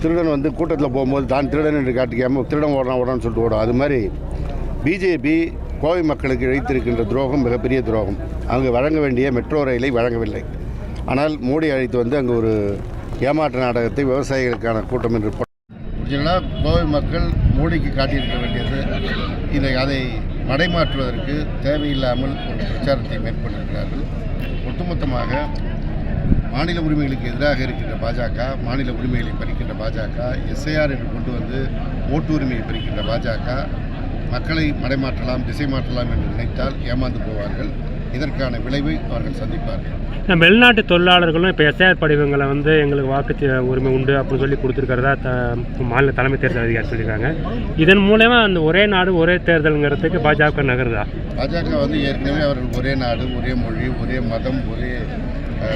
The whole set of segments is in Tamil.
திருடன் வந்து கூட்டத்தில் போகும்போது தான் திருடன் என்று காட்டிக்காமல் திருடன் ஓடணும்னு சொல்லிட்டு ஓடும். அது மாதிரி பிஜேபி கோவை மக்களுக்கு இழைத்திருக்கின்ற துரோகம் மிகப்பெரிய துரோகம். அங்கு வழங்க வேண்டிய மெட்ரோ ரயிலை வழங்கவில்லை. ஆனால் மோடி அழைத்து வந்து அங்கு ஒரு ஏமாற்று நாடகத்தை விவசாயிகளுக்கான கூட்டம் என்று ஒரிஜினலாக கோவை மக்கள் மோடிக்கு காட்டியிருக்க வேண்டியது அதை மடைமாற்றுவதற்கு தேவையில்லாமல் ஒரு பிரச்சாரத்தை மேற்கொண்டிருக்கிறார்கள். ஒட்டுமொத்தமாக மாநில உரிமைகளுக்கு எதிராக இருக்கின்ற பாஜக, மாநில உரிமைகளை பறிக்கின்ற பாஜக, எஸ்ஐஆர் என்று கொண்டு வந்து ஓட்டு உரிமையை பறிக்கின்ற பாஜக மக்களை மடைமாற்றலாம், திசை மாற்றலாம் என்று நினைத்தால் ஏமாந்து போவார்கள். இதற்கான விளைவை அவர்கள் சந்திப்பார்கள். வெளிநாட்டு தொழிலாளர்களும் இப்போ எஸ்ஐஆர் படிவங்களை வந்து எங்களுக்கு வாக்கு உரிமை உண்டு அப்படின்னு சொல்லி கொடுத்துருக்கிறதா மாநில தலைமை தேர்தல் அதிகாரி சொல்லியிருக்காங்க. இதன் மூலமா அந்த ஒரே நாடு ஒரே தேர்தலுங்கிறதுக்கு பாஜக நகருதா? பாஜக வந்து ஏற்கனவே அவர்கள் ஒரே நாடு, ஒரே மொழி, ஒரே மதம், ஒரே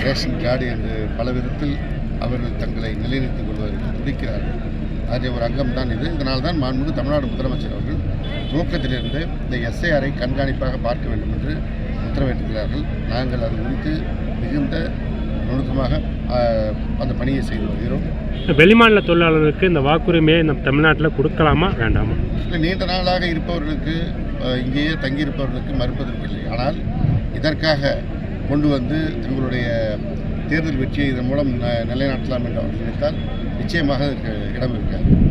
ரேஷன் கார்டு என்று பல விதத்தில் அவர்கள் தங்களை நிலைநிறுத்திக் கொள்வதற்கு துடிக்கிறார்கள். அதே ஒரு அங்கம் தான் இது. இதனால்தான் மாண்புமிகு தமிழ்நாடு முதலமைச்சர் அவர்கள் துவக்கத்திலிருந்து இந்த எஸ்ஐஆரை கண்காணிப்பாக பார்க்க வேண்டும் என்று உத்தரவிட்டிருக்கிறார்கள். நாங்கள் அது குறித்து மிகுந்த நுணுக்கமாக அந்த பணியை செய்து வருகிறோம். வெளிமாநில தொழிலாளர்களுக்கு இந்த வாக்குரிமையை நம்ம தமிழ்நாட்டில் கொடுக்கலாமா வேண்டாமா? நீண்ட நாளாக இருப்பவர்களுக்கு, இங்கேயே தங்கியிருப்பவர்களுக்கு மறுப்பதற்கில்லை. ஆனால் இதற்காக கொண்டு வந்து தங்களுடைய தேர்தல் வெற்றியை இதன் மூலம் நிலைநாட்டலாம் என்று அவர்கள் நினைத்தால் நிச்சயமாக இடம் இருக்காது.